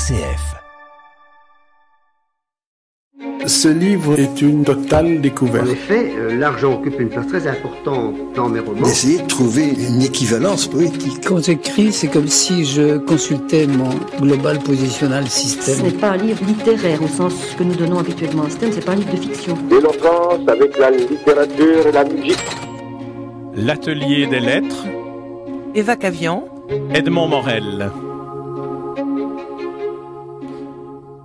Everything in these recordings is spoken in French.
RCF. Ce livre est une totale découverte. En effet, l'argent occupe une place très importante dans mes romans. D'essayer de trouver une équivalence poétique. Quand j'écris, c'est comme si je consultais mon Global Positional System. Ce n'est pas un livre littéraire au sens que nous donnons habituellement à STEM, c'est pas un livre de fiction. L'éloquence avec la littérature et la musique. L'atelier des lettres. Eva Cavian. Edmond Morel.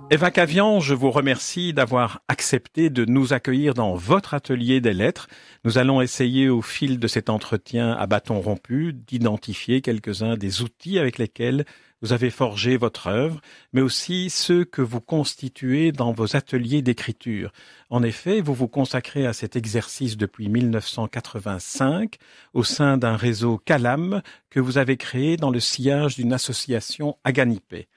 Eva Cavian, je vous remercie d'avoir accepté de nous accueillir dans votre atelier des lettres. Nous allons essayer au fil de cet entretien à bâton rompu d'identifier quelques-uns des outils avec lesquels vous avez forgé votre œuvre, mais aussi ceux que vous constituez dans vos ateliers d'écriture. En effet, vous vous consacrez à cet exercice depuis 1985 au sein d'un réseau Calam que vous avez créé dans le sillage d'une association Aganipé.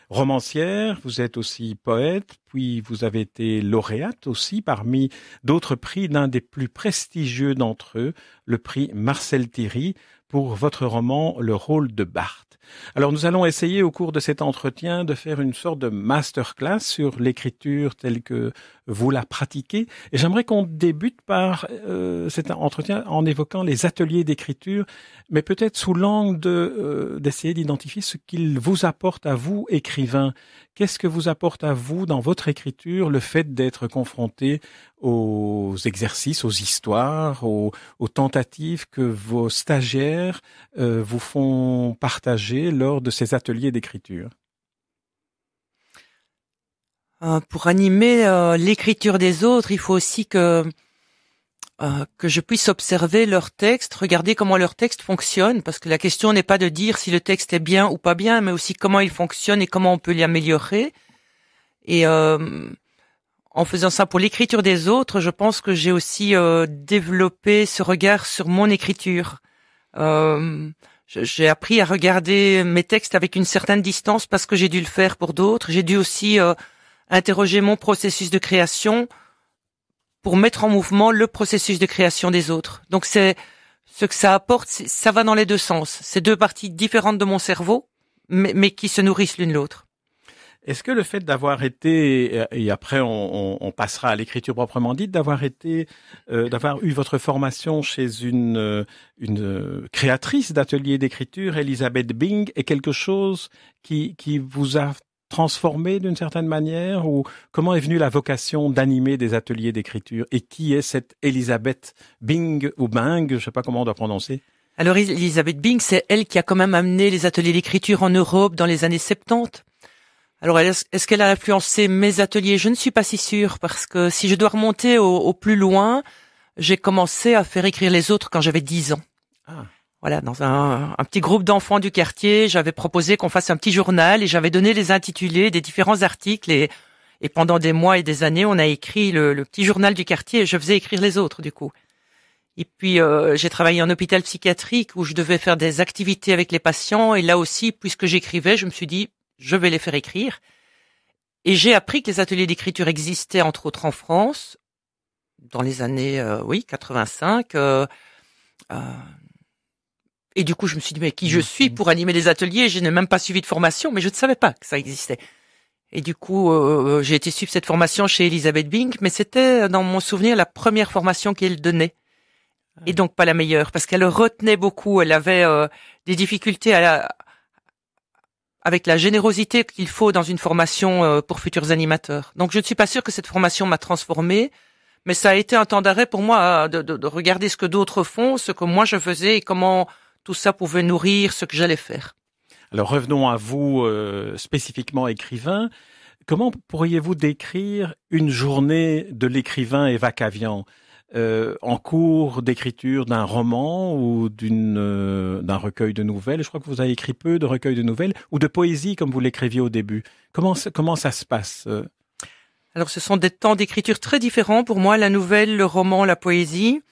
Romancière, vous êtes aussi poète, puis vous avez été lauréate aussi parmi d'autres prix d'un des plus prestigieux d'entre eux, le prix Marcel Thierry, pour votre roman Le rôle de Barthes. Alors nous allons essayer au cours de cet entretien de faire une sorte de masterclass sur l'écriture telle que vous la pratiquez. Et j'aimerais qu'on débute par cet entretien en évoquant les ateliers d'écriture, mais peut-être sous l'angle d'essayer d'identifier ce qu'il vous apporte à vous, écrivain. Qu'est-ce que vous apporte à vous dans votre écriture le fait d'être confronté aux exercices, aux histoires, aux tentatives que vos stagiaires vous font partager lors de ces ateliers d'écriture? Pour animer l'écriture des autres, il faut aussi que je puisse observer leur texte, regarder comment leur texte fonctionne, parce que la question n'est pas de dire si le texte est bien ou pas bien, mais aussi comment il fonctionne et comment on peut l'améliorer. Et en faisant ça pour l'écriture des autres, je pense que j'ai aussi développé ce regard sur mon écriture. J'ai appris à regarder mes textes avec une certaine distance parce que j'ai dû le faire pour d'autres. J'ai dû aussi interroger mon processus de création pour mettre en mouvement le processus de création des autres. Donc c'est ce que ça apporte, ça va dans les deux sens. C'est deux parties différentes de mon cerveau, mais qui se nourrissent l'une l'autre. Est-ce que le fait d'avoir été, et après on passera à l'écriture proprement dite, d'avoir eu votre formation chez une créatrice d'ateliers d'écriture, Elisabeth Bing, est quelque chose qui vous a transformé d'une certaine manière, ou comment est venue la vocation d'animer des ateliers d'écriture? Et qui est cette Elisabeth Bing ou Bing, je ne sais pas comment on doit prononcer? Alors Elisabeth Bing, c'est elle qui a quand même amené les ateliers d'écriture en Europe dans les années 70. Alors est-ce qu'elle a influencé mes ateliers? Je ne suis pas si sûre, parce que si je dois remonter au plus loin, j'ai commencé à faire écrire les autres quand j'avais 10 ans. Ah. Voilà, dans un petit groupe d'enfants du quartier, j'avais proposé qu'on fasse un petit journal et j'avais donné les intitulés des différents articles et pendant des mois et des années, on a écrit le petit journal du quartier et je faisais écrire les autres du coup. Et puis j'ai travaillé en hôpital psychiatrique où je devais faire des activités avec les patients et là aussi, puisque j'écrivais, je me suis dit je vais les faire écrire. Et j'ai appris que les ateliers d'écriture existaient entre autres en France dans les années 85. Et du coup, je me suis dit, mais qui je suis pour animer des ateliers? Je n'ai même pas suivi de formation, mais je ne savais pas que ça existait. Et du coup, j'ai été suivre cette formation chez Elisabeth Bing, mais c'était, dans mon souvenir, la première formation qu'elle donnait. Et donc pas la meilleure, parce qu'elle retenait beaucoup. Elle avait des difficultés avec la générosité qu'il faut dans une formation pour futurs animateurs. Donc je ne suis pas sûre que cette formation m'a transformée, mais ça a été un temps d'arrêt pour moi de regarder ce que d'autres font, ce que moi je faisais et comment tout ça pouvait nourrir ce que j'allais faire. Alors revenons à vous, spécifiquement écrivain. Comment pourriez-vous décrire une journée de l'écrivain Eva Cavian en cours d'écriture d'un roman ou d'un recueil de nouvelles? Je crois que vous avez écrit peu de recueils de nouvelles ou de poésie comme vous l'écriviez au début. Comment ça se passe? Alors ce sont des temps d'écriture très différents pour moi, la nouvelle, le roman, la poésie.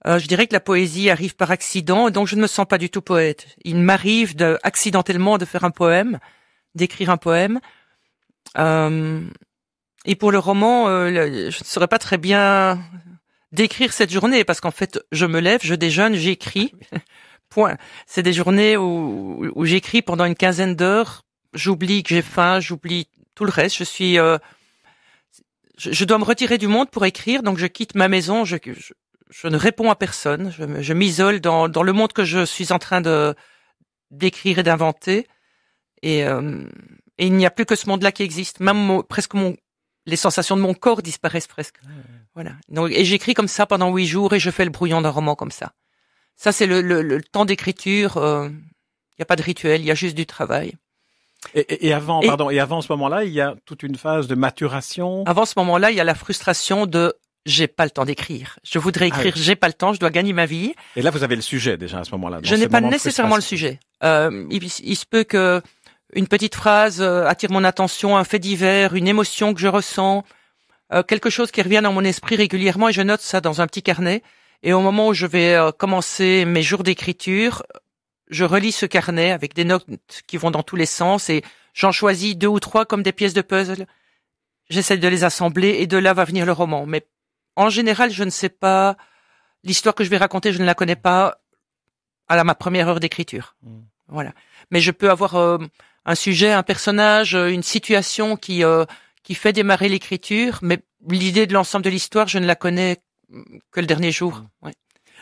Je dirais que la poésie arrive par accident, donc je ne me sens pas du tout poète. Il m'arrive accidentellement de faire un poème, d'écrire un poème. Et pour le roman, je ne saurais pas très bien décrire cette journée, parce qu'en fait, je me lève, je déjeune, j'écris. Point. C'est des journées où j'écris pendant une quinzaine d'heures, j'oublie que j'ai faim, j'oublie tout le reste. Je dois me retirer du monde pour écrire, donc je quitte ma maison, je ne réponds à personne, je m'isole dans le monde que je suis en train d'écrire et d'inventer, et il n'y a plus que ce monde-là qui existe. Même les sensations de mon corps disparaissent presque. Voilà. Donc, et j'écris comme ça pendant 8 jours et je fais le brouillon d'un roman comme ça. Ça, c'est le temps d'écriture. Il n'y a pas de rituel, il y a juste du travail. Et avant ce moment-là, il y a toute une phase de maturation. Avant ce moment-là, il y a la frustration de j'ai pas le temps d'écrire. Je voudrais écrire, j'ai pas le temps, je dois gagner ma vie. Et là, vous avez le sujet déjà à ce moment-là. Je n'ai pas nécessairement le sujet. Il se peut que une petite phrase attire mon attention, un fait divers, une émotion que je ressens, quelque chose qui revient dans mon esprit régulièrement et je note ça dans un petit carnet. Et au moment où je vais commencer mes jours d'écriture, je relis ce carnet avec des notes qui vont dans tous les sens et j'en choisis 2 ou 3 comme des pièces de puzzle. J'essaie de les assembler et de là va venir le roman. Mais en général, je ne sais pas, l'histoire que je vais raconter, je ne la connais pas à ma première heure d'écriture. Voilà. Mais je peux avoir un sujet, un personnage, une situation qui fait démarrer l'écriture, mais l'idée de l'ensemble de l'histoire, je ne la connais que le dernier jour. Ouais.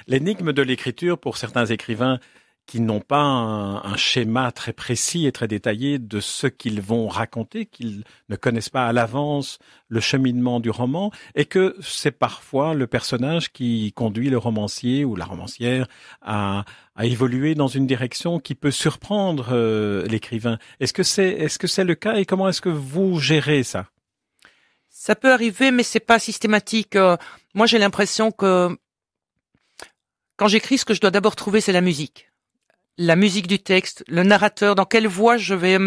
L'énigme de l'écriture pour certains écrivains qui n'ont pas un schéma très précis et très détaillé de ce qu'ils vont raconter, qu'ils ne connaissent pas à l'avance le cheminement du roman, et que c'est parfois le personnage qui conduit le romancier ou la romancière à évoluer dans une direction qui peut surprendre l'écrivain. Est-ce que c'est le cas et comment est-ce que vous gérez ça? Ça peut arriver, mais c'est pas systématique. Moi, j'ai l'impression que quand j'écris, ce que je dois d'abord trouver, c'est la musique. La musique du texte, le narrateur, dans quelle voix je vais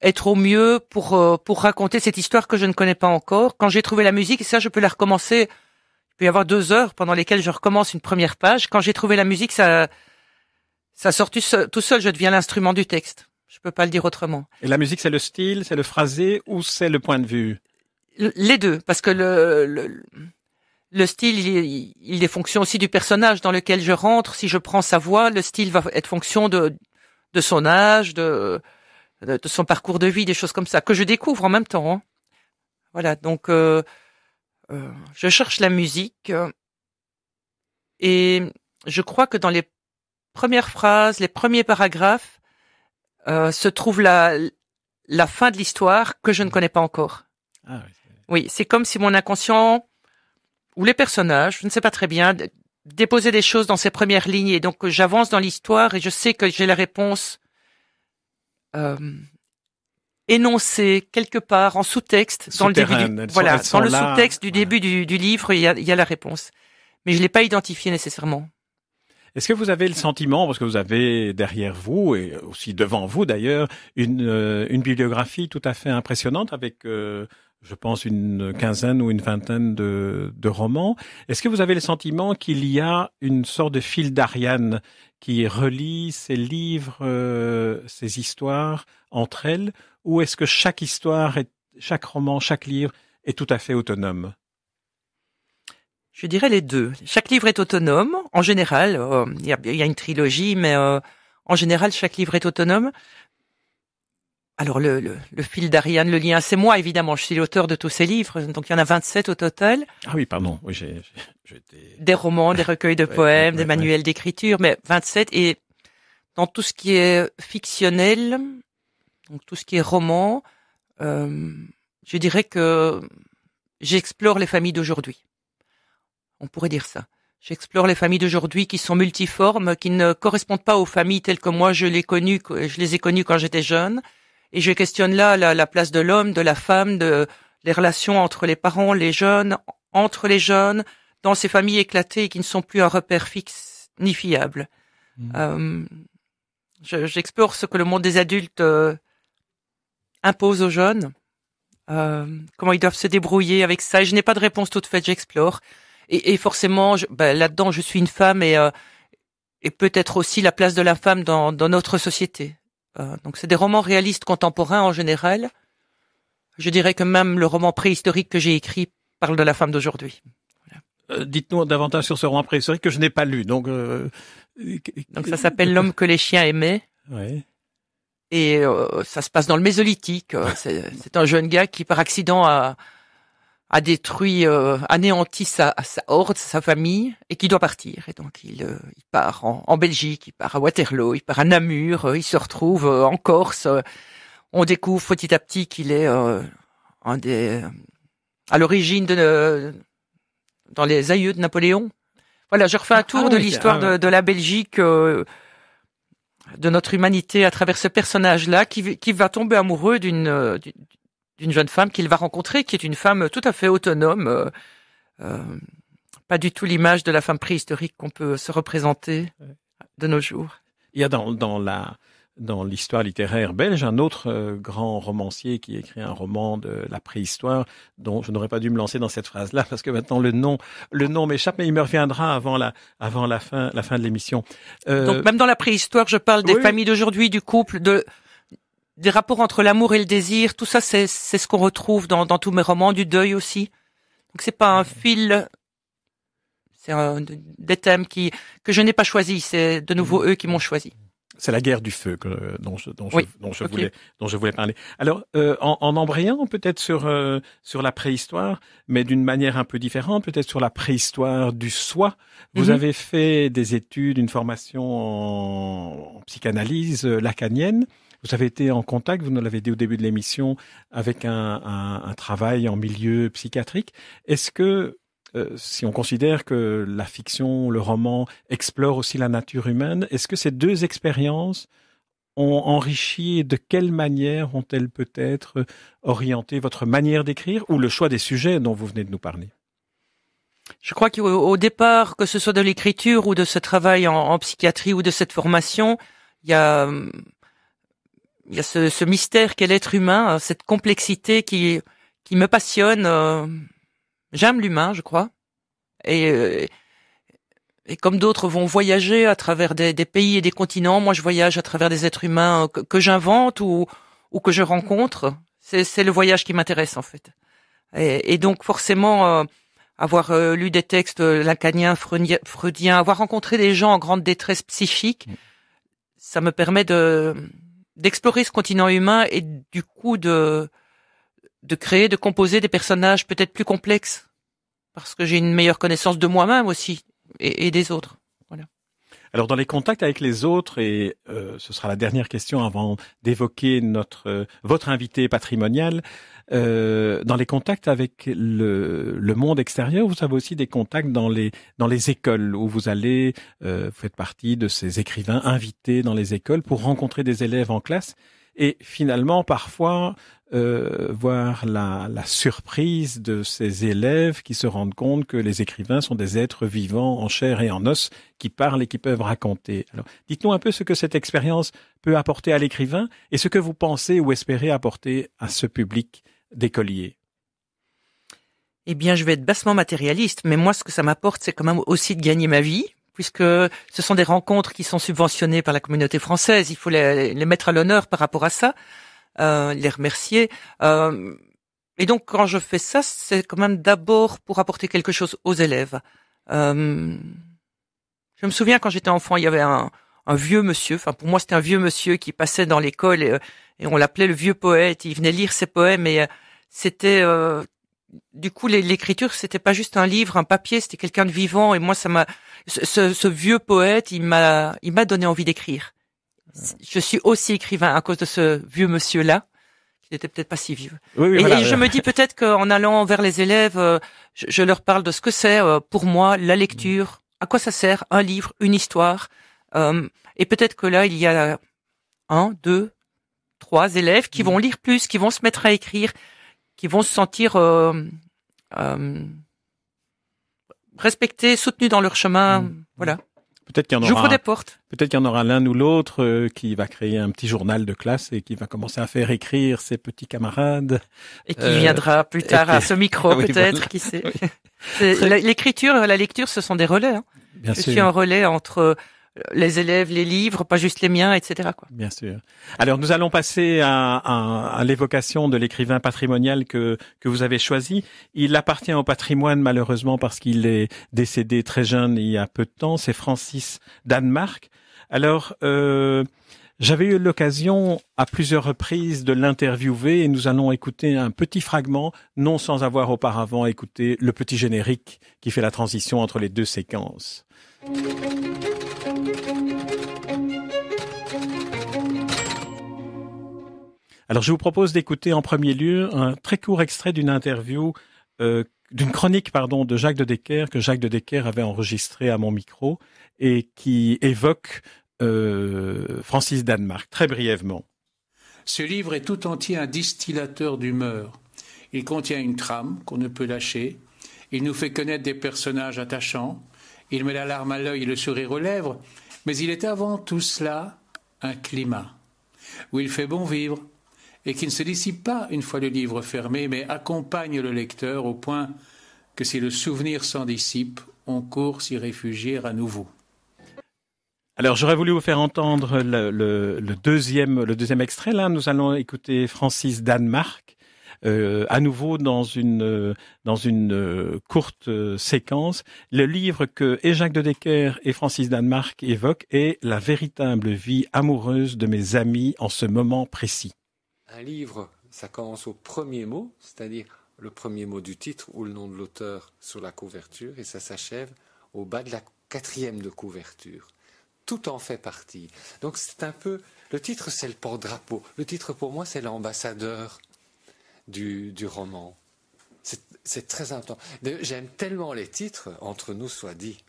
être au mieux pour raconter cette histoire que je ne connais pas encore. Quand j'ai trouvé la musique, ça, je peux la recommencer. Il peut y avoir 2 heures pendant lesquelles je recommence une première page. Quand j'ai trouvé la musique, ça sort tout seul, je deviens l'instrument du texte. Je peux pas le dire autrement. Et la musique, c'est le style, c'est le phrasé ou c'est le point de vue? Les deux, parce que le style, il est fonction aussi du personnage dans lequel je rentre. Si je prends sa voix, le style va être fonction de son âge, de son parcours de vie, des choses comme ça, que je découvre en même temps. Hein. Voilà, donc je cherche la musique et je crois que dans les premières phrases, les premiers paragraphes, se trouve la fin de l'histoire que je ne connais pas encore. Ah, oui, c'est comme si mon inconscient ou les personnages, je ne sais pas très bien, déposer des choses dans ces premières lignes. Et donc, j'avance dans l'histoire et je sais que j'ai la réponse énoncée quelque part en sous-texte. Dans le début dans le sous-texte du début du livre, il y a la réponse. Mais je l'ai pas identifiée nécessairement. Est-ce que vous avez le sentiment, parce que vous avez derrière vous, et aussi devant vous d'ailleurs, une bibliographie tout à fait impressionnante avec... je pense une quinzaine ou une vingtaine de romans. Est-ce que vous avez le sentiment qu'il y a une sorte de fil d'Ariane qui relie ces livres, ces histoires entre elles, ou est-ce que chaque histoire, chaque roman, chaque livre est tout à fait autonome? Je dirais les deux. Chaque livre est autonome. En général, il y a une trilogie, mais en général, chaque livre est autonome. Alors le fil d'Ariane, le lien, c'est moi évidemment. Je suis l'auteur de tous ces livres, donc il y en a 27 au total. Ah oui, pardon. Oui, des romans, des recueils de poèmes, des manuels d'écriture, mais 27. Et dans tout ce qui est fictionnel, donc tout ce qui est roman, je dirais que j'explore les familles d'aujourd'hui. On pourrait dire ça. J'explore les familles d'aujourd'hui qui sont multiformes, qui ne correspondent pas aux familles telles que moi je les ai connues quand j'étais jeune. Et je questionne là la place de l'homme, de la femme, les relations entre les parents, les jeunes, entre les jeunes, dans ces familles éclatées et qui ne sont plus un repère fixe ni fiable. J'explore ce que le monde des adultes impose aux jeunes, comment ils doivent se débrouiller avec ça. Et je n'ai pas de réponse toute faite, j'explore. Et forcément, là-dedans, je suis une femme et peut-être aussi la place de la femme dans notre société. Donc c'est des romans réalistes contemporains en général. Je dirais que même le roman préhistorique que j'ai écrit parle de la femme d'aujourd'hui. Voilà. Dites-nous davantage sur ce roman préhistorique que je n'ai pas lu. Donc ça s'appelle L'homme que les chiens aimaient. Ouais. Et ça se passe dans le Mésolithique. C'est un jeune gars qui, par accident, a détruit, anéanti sa horde, sa famille, et qui doit partir. Et donc il part en Belgique, il part à Waterloo, il part à Namur, il se retrouve en Corse. On découvre petit à petit qu'il est à l'origine dans les aïeux de Napoléon. Voilà, je refais un tour de l'histoire de la Belgique, de notre humanité à travers ce personnage-là, qui va tomber amoureux d'une jeune femme qu'il va rencontrer, qui est une femme tout à fait autonome, pas du tout l'image de la femme préhistorique qu'on peut se représenter de nos jours. Il y a dans l'histoire littéraire belge un autre grand romancier qui écrit un roman de la préhistoire dont je n'aurais pas dû me lancer dans cette phrase-là parce que maintenant le nom m'échappe, mais il me reviendra avant la fin de l'émission. Donc même dans la préhistoire, je parle des familles d'aujourd'hui, du couple, des rapports entre l'amour et le désir. Tout ça, c'est ce qu'on retrouve dans tous mes romans, du deuil aussi. Donc c'est pas un fil, c'est des thèmes que je n'ai pas choisis. C'est de nouveau eux qui m'ont choisi. C'est la guerre du feu dont je voulais parler. Alors, en embrayant peut-être sur la préhistoire, mais d'une manière un peu différente, peut-être sur la préhistoire du soi. Vous avez fait des études, une formation en psychanalyse lacanienne. Vous avez été en contact, vous nous l'avez dit au début de l'émission, avec un travail en milieu psychiatrique. Est-ce que si on considère que la fiction, le roman explore aussi la nature humaine, est-ce que ces deux expériences ont enrichi et de quelle manière ont-elles peut-être orienté votre manière d'écrire ou le choix des sujets dont vous venez de nous parler? Je crois qu'au départ, que ce soit de l'écriture ou de ce travail en psychiatrie ou de cette formation, il y a ce mystère qu'est l'être humain, cette complexité qui me passionne. J'aime l'humain, je crois, et comme d'autres vont voyager à travers des pays et des continents, moi je voyage à travers des êtres humains que j'invente ou que je rencontre. C'est le voyage qui m'intéresse en fait. Et donc forcément, avoir lu des textes lacaniens, freudiens, avoir rencontré des gens en grande détresse psychique, ça me permet d'explorer ce continent humain et du coup de créer, de composer des personnages peut-être plus complexes, parce que j'ai une meilleure connaissance de moi-même aussi et des autres. Voilà. Alors dans les contacts avec les autres, et ce sera la dernière question avant d'évoquer votre invité patrimonial, dans les contacts avec le monde extérieur, vous avez aussi des contacts dans les écoles où vous allez, vous faites partie de ces écrivains invités dans les écoles pour rencontrer des élèves en classe. Et finalement, parfois, voir la surprise de ces élèves qui se rendent compte que les écrivains sont des êtres vivants en chair et en os qui parlent et qui peuvent raconter. Alors, dites-nous un peu ce que cette expérience peut apporter à l'écrivain et ce que vous pensez ou espérez apporter à ce public d'écoliers. Eh bien, je vais être bassement matérialiste, mais moi, ce que ça m'apporte, c'est quand même aussi de gagner ma vie, puisque ce sont des rencontres qui sont subventionnées par la communauté française. Il faut les mettre à l'honneur par rapport à ça, les remercier. Et donc, quand je fais ça, c'est quand même d'abord pour apporter quelque chose aux élèves. Je me souviens, quand j'étais enfant, il y avait un vieux monsieur, enfin pour moi c'était un vieux monsieur qui passait dans l'école et on l'appelait le vieux poète. Il venait lire ses poèmes et c'était... Du coup, l'écriture, c'était pas juste un livre, un papier, c'était quelqu'un de vivant. Et moi, ce vieux poète, il m'a donné envie d'écrire. Je suis aussi écrivain à cause de ce vieux monsieur-là, qui n'était peut-être pas si vieux. Oui, et voilà. Je me dis peut-être qu'en allant vers les élèves, je leur parle de ce que c'est pour moi la lecture, à quoi ça sert un livre, une histoire. Et peut-être que là, il y a 1, 2, 3 élèves qui vont lire plus, qui vont se mettre à écrire, qui vont se sentir respectés, soutenus dans leur chemin. Voilà. Peut-être qu'il y en aura. J'ouvre des portes. Peut-être qu'il y en aura l'un ou l'autre qui va créer un petit journal de classe et qui va commencer à faire écrire ses petits camarades. Et qui viendra plus tard à ce micro, oui, peut-être, voilà. qui sait. Oui. L'écriture et la lecture, ce sont des relais. Hein. Bien Je sûr. suis un relais entre les élèves, les livres, pas juste les miens, etc. quoi. Bien sûr. Alors, nous allons passer à l'évocation de l'écrivain patrimonial que vous avez choisi. Il appartient au patrimoine, malheureusement, parce qu'il est décédé très jeune il y a peu de temps. C'est Francis Danemark. Alors, J'avais eu l'occasion à plusieurs reprises de l'interviewer et nous allons écouter un petit fragment, non sans avoir auparavant écouté le petit générique qui fait la transition entre les deux séquences. Alors je vous propose d'écouter en premier lieu un très court extrait d'une interview, d'une chronique de Jacques de Decker que Jacques de Decker avait enregistré à mon micro et qui évoque Francis Danemark, très brièvement. Ce livre est tout entier un distillateur d'humeur. Il contient une trame qu'on ne peut lâcher. Il nous fait connaître des personnages attachants. Il met la larme à l'œil et le sourire aux lèvres. Mais il est avant tout cela un climat où il fait bon vivre et qui ne se dissipe pas une fois le livre fermé, mais accompagne le lecteur au point que si le souvenir s'en dissipe, on court s'y réfugier à nouveau. Alors, j'aurais voulu vous faire entendre le deuxième extrait. Là, nous allons écouter Francis Danemark, à nouveau dans une courte séquence. Le livre que et Jacques de Decker et Francis Danemark évoquent est La véritable vie amoureuse de mes amis en ce moment précis. Un livre, ça commence au premier mot, c'est-à-dire le premier mot du titre ou le nom de l'auteur sur la couverture, et ça s'achève au bas de la 4e de couverture. Tout en fait partie. Donc c'est un peu... Le titre, c'est le porte-drapeau. Le titre, pour moi, c'est l'ambassadeur du roman. C'est très important. J'aime tellement les titres, entre nous soit dit,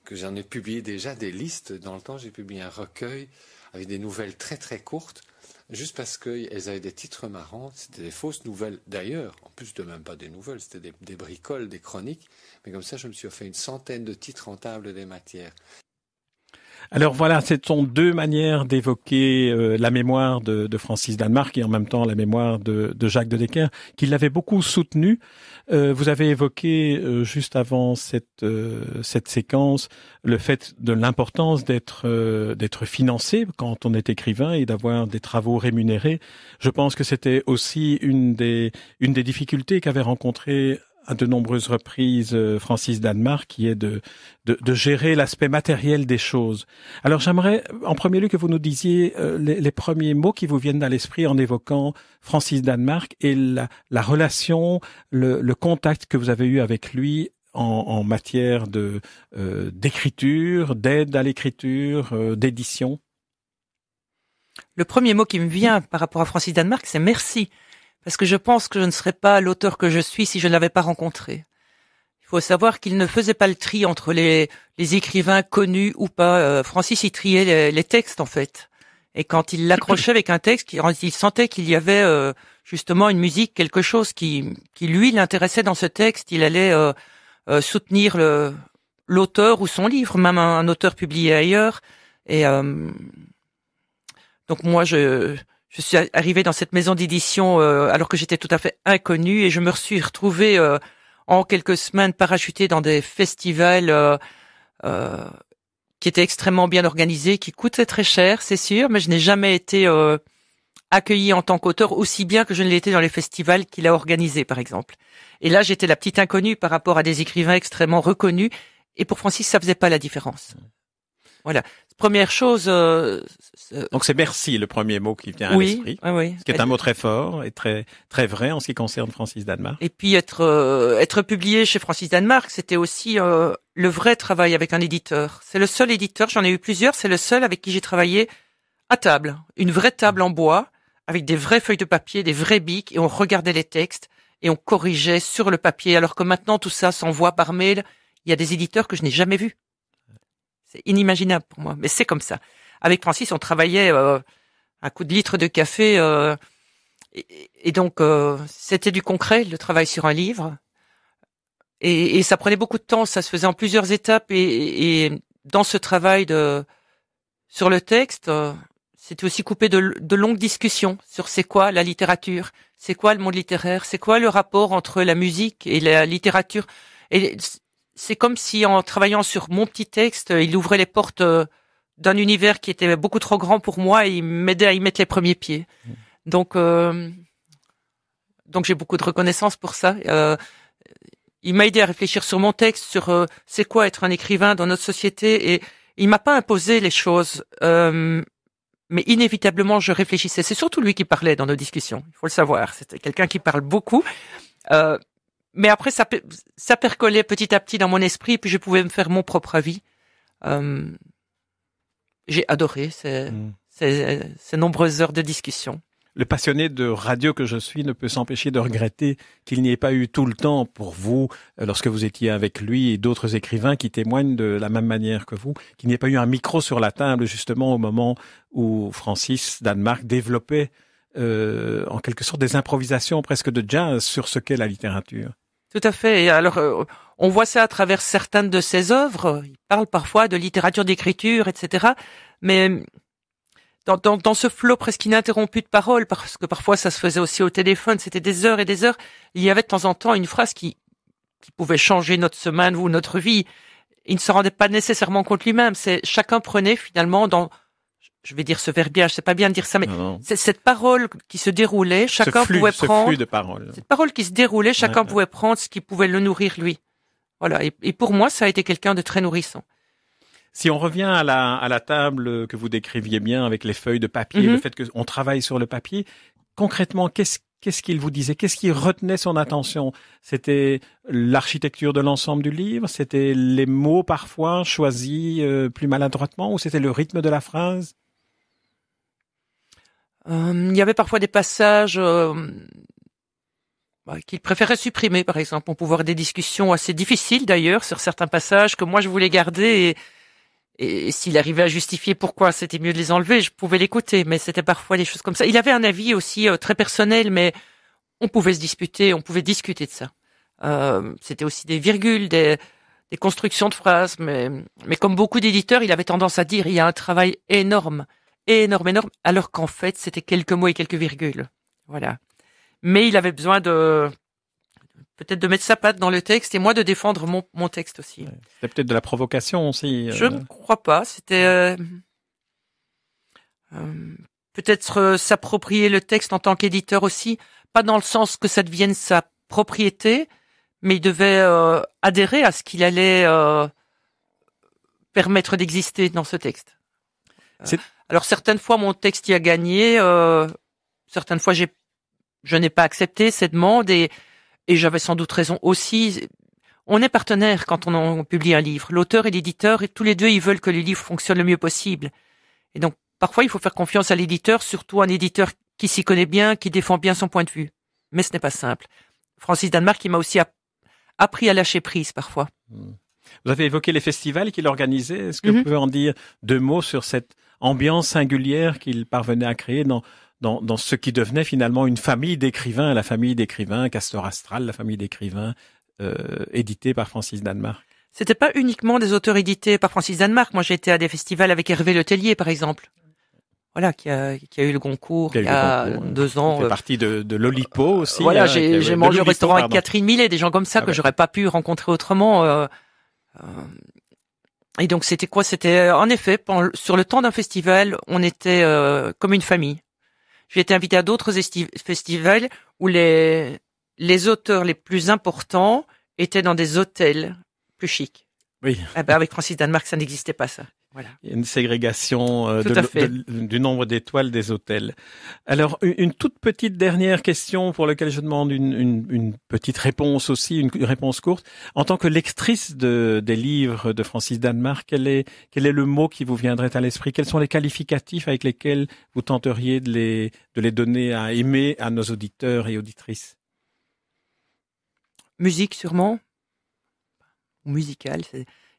que j'en ai publié déjà des listes. Dans le temps, j'ai publié un recueil avec des nouvelles très très courtes, juste parce qu'elles avaient des titres marrants. C'était des fausses nouvelles d'ailleurs, en plus de même pas des nouvelles, c'était des bricoles, des chroniques. Mais comme ça, je me suis fait une centaine de titres en table des matières. Alors voilà, ce sont deux manières d'évoquer la mémoire de Francis Danemark et en même temps la mémoire de Jacques de Decker, qui l'avait beaucoup soutenu. Vous avez évoqué juste avant cette séquence le fait de l'importance d'être financé quand on est écrivain et d'avoir des travaux rémunérés. Je pense que c'était aussi une des difficultés qu'avait rencontré à de nombreuses reprises Francis Danemark, qui est de gérer l'aspect matériel des choses. Alors j'aimerais en premier lieu que vous nous disiez les premiers mots qui vous viennent à l'esprit en évoquant Francis Danemark et la relation, le contact que vous avez eu avec lui en matière d'écriture, d'aide à l'écriture, d'édition. Le premier mot qui me vient par rapport à Francis Danemark, c'est merci. Parce que je pense que je ne serais pas l'auteur que je suis si je ne l'avais pas rencontré. Il faut savoir qu'il ne faisait pas le tri entre les écrivains connus ou pas. Francis, il triait les textes, en fait. Et quand il l'accrochait avec un texte, il sentait qu'il y avait justement une musique, quelque chose qui lui, l'intéressait dans ce texte. Il allait soutenir l'auteur ou son livre, même un auteur publié ailleurs. Et donc moi, je suis arrivée dans cette maison d'édition alors que j'étais tout à fait inconnue et je me suis retrouvée en quelques semaines parachutée dans des festivals qui étaient extrêmement bien organisés, qui coûtaient très cher, c'est sûr, mais je n'ai jamais été accueillie en tant qu'auteur aussi bien que je ne l'ai été dans les festivals qu'il a organisés, par exemple. Et là, j'étais la petite inconnue par rapport à des écrivains extrêmement reconnus et pour Francis, ça faisait pas la différence. Voilà. Première chose. Donc c'est merci le premier mot qui vient à l'esprit. Oui. Ce qui est un mot très fort et très très vrai en ce qui concerne Francis Danemark. Et puis être publié chez Francis Danemark, c'était aussi le vrai travail avec un éditeur. C'est le seul éditeur, j'en ai eu plusieurs, c'est le seul avec qui j'ai travaillé à table, une vraie table en bois avec des vraies feuilles de papier, des vrais bics et on regardait les textes et on corrigeait sur le papier. Alors que maintenant tout ça s'envoie par mail. Il y a des éditeurs que je n'ai jamais vus. C'est inimaginable pour moi, mais c'est comme ça. Avec Francis, on travaillait à coups de litres de café, et donc c'était du concret, le travail sur un livre, et ça prenait beaucoup de temps. Ça se faisait en plusieurs étapes, et dans ce travail sur le texte, c'était aussi coupé de longues discussions sur c'est quoi la littérature, c'est quoi le monde littéraire, c'est quoi le rapport entre la musique et la littérature. Et c'est comme si en travaillant sur mon petit texte, il ouvrait les portes d'un univers qui était beaucoup trop grand pour moi et il m'aidait à y mettre les premiers pieds. Donc j'ai beaucoup de reconnaissance pour ça. Il m'a aidé à réfléchir sur mon texte, sur c'est quoi être un écrivain dans notre société et il m'a pas imposé les choses, mais inévitablement, je réfléchissais. C'est surtout lui qui parlait dans nos discussions, il faut le savoir. C'était quelqu'un qui parle beaucoup. Mais après, ça percolait petit à petit dans mon esprit, puis je pouvais me faire mon propre avis. J'ai adoré ces nombreuses heures de discussion. Le passionné de radio que je suis ne peut s'empêcher de regretter qu'il n'y ait pas eu tout le temps pour vous, lorsque vous étiez avec lui et d'autres écrivains qui témoignent de la même manière que vous, qu'il n'y ait pas eu un micro sur la table justement au moment où Francis Danemark développait en quelque sorte des improvisations presque de jazz sur ce qu'est la littérature. Tout à fait. Et alors, on voit ça à travers certaines de ses œuvres. Il parle parfois de littérature d'écriture, etc. Mais dans ce flot presque ininterrompu de paroles, parce que parfois ça se faisait aussi au téléphone, c'était des heures et des heures, il y avait de temps en temps une phrase qui pouvait changer notre semaine ou notre vie. Il ne se rendait pas nécessairement compte lui-même. Chacun prenait finalement je vais dire ce verbiage, c'est pas bien de dire ça, mais c'est cette parole qui se déroulait, chacun pouvait prendre. Ce flux de paroles. Cette parole qui se déroulait, chacun pouvait prendre ce qui pouvait le nourrir lui. Voilà. Et pour moi, ça a été quelqu'un de très nourrissant. Si on revient à la table que vous décriviez bien avec les feuilles de papier, le fait qu'on travaille sur le papier, concrètement, qu'est-ce qu'il vous disait? Qu'est-ce qui retenait son attention? C'était l'architecture de l'ensemble du livre? C'était les mots parfois choisis plus maladroitement? Ou c'était le rythme de la phrase? Il y avait parfois des passages qu'il préférait supprimer, par exemple. On pouvait avoir des discussions assez difficiles d'ailleurs sur certains passages que moi je voulais garder et s'il arrivait à justifier pourquoi c'était mieux de les enlever, je pouvais l'écouter, mais c'était parfois des choses comme ça. Il avait un avis aussi très personnel, mais on pouvait se disputer, on pouvait discuter de ça. C'était aussi des virgules, des constructions de phrases, mais comme beaucoup d'éditeurs, il avait tendance à dire il y a un travail énorme, alors qu'en fait, c'était quelques mots et quelques virgules. Voilà. Mais il avait besoin peut-être de mettre sa patte dans le texte et moi de défendre mon texte aussi. C'était peut-être de la provocation aussi. Je ne crois pas. C'était peut-être s'approprier le texte en tant qu'éditeur aussi, pas dans le sens que ça devienne sa propriété, mais il devait adhérer à ce qu'il allait permettre d'exister dans ce texte. Alors certaines fois mon texte y a gagné, certaines fois je n'ai pas accepté cette demande et j'avais sans doute raison aussi. On est partenaires quand on publie un livre. L'auteur et l'éditeur, et tous les deux, ils veulent que le livre fonctionne le mieux possible. Et donc, parfois, il faut faire confiance à l'éditeur, surtout un éditeur qui s'y connaît bien, qui défend bien son point de vue. Mais ce n'est pas simple. Francis Danemark, il m'a aussi appris à lâcher prise parfois. Vous avez évoqué les festivals qu'il organisait. Est-ce que vous pouvez en dire deux mots sur cette ambiance singulière qu'il parvenait à créer dans ce qui devenait finalement une famille d'écrivains, la famille d'écrivains Castor Astral, la famille d'écrivains éditée par Francis Danemark? C'était pas uniquement des auteurs édités par Francis Danemark. Moi, j'ai été à des festivals avec Hervé Letellier, par exemple. Voilà, qui a eu le Goncourt il y a 2 ans. Il fait partie de l'Olipo aussi. Voilà, j'ai mangé au restaurant avec Catherine Millet, des gens comme ça que j'aurais pas pu rencontrer autrement. Et donc c'était quoi? C'était en effet sur le temps d'un festival, on était comme une famille. J'ai été invité à d'autres festivals où les auteurs les plus importants étaient dans des hôtels plus chics. Oui. Avec Francis Danemark, ça n'existait pas, ça. Voilà. Il y a une ségrégation du nombre d'étoiles des hôtels. Alors, une toute petite dernière question pour laquelle je demande une petite réponse aussi, une réponse courte. En tant que lectrice des livres de Francis Danemark, quel est le mot qui vous viendrait à l'esprit? Quels sont les qualificatifs avec lesquels vous tenteriez de les donner à aimer à nos auditeurs et auditrices? Musique, sûrement. Ou musical,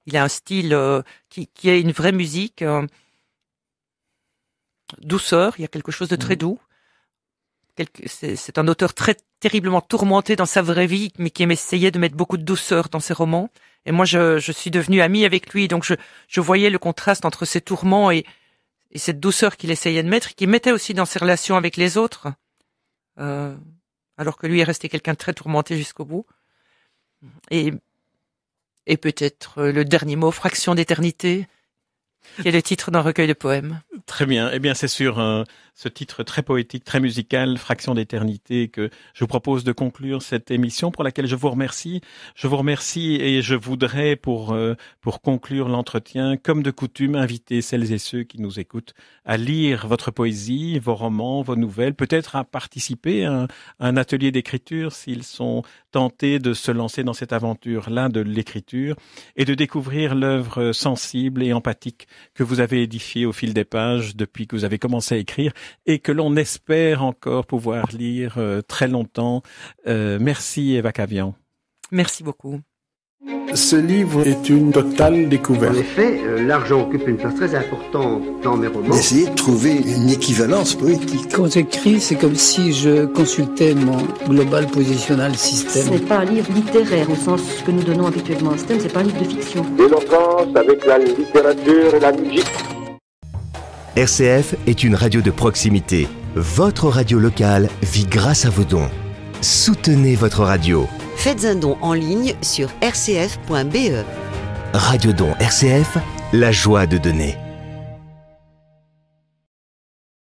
il a un style qui est une vraie musique, douceur, il y a quelque chose de très doux. C'est un auteur très terriblement tourmenté dans sa vraie vie, mais qui essayait de mettre beaucoup de douceur dans ses romans. Et moi, je suis devenue amie avec lui, donc je voyais le contraste entre ses tourments et cette douceur qu'il essayait de mettre, qu'il mettait aussi dans ses relations avec les autres, alors que lui est resté quelqu'un de très tourmenté jusqu'au bout. Et peut-être le dernier mot, Fraction d'éternité, qui est le titre d'un recueil de poèmes. Très bien. Eh bien, c'est sur ce titre très poétique, très musical, Fraction d'éternité, que je vous propose de conclure cette émission pour laquelle je vous remercie. Je vous remercie et je voudrais, pour conclure l'entretien, comme de coutume, inviter celles et ceux qui nous écoutent à lire votre poésie, vos romans, vos nouvelles, peut-être à participer à un atelier d'écriture s'ils sont tentés de se lancer dans cette aventure-là de l'écriture et de découvrir l'œuvre sensible et empathique que vous avez édifiée au fil des pages depuis que vous avez commencé à écrire et que l'on espère encore pouvoir lire très longtemps. Merci Eva Cavian. Merci beaucoup. Ce livre est une totale découverte. En effet, l'argent occupe une place très importante dans mes romans. D'essayer de trouver une équivalence poétique. Quand j'écris, c'est comme si je consultais mon Global Positional Ce System. n'est pas un livre littéraire au sens que nous donnons habituellement à STEM, c'est pas un livre de fiction. L'éloquence avec la littérature et la musique. RCF est une radio de proximité. Votre radio locale vit grâce à vos dons. Soutenez votre radio. Faites un don en ligne sur rcf.be. Radio Don RCF, la joie de donner.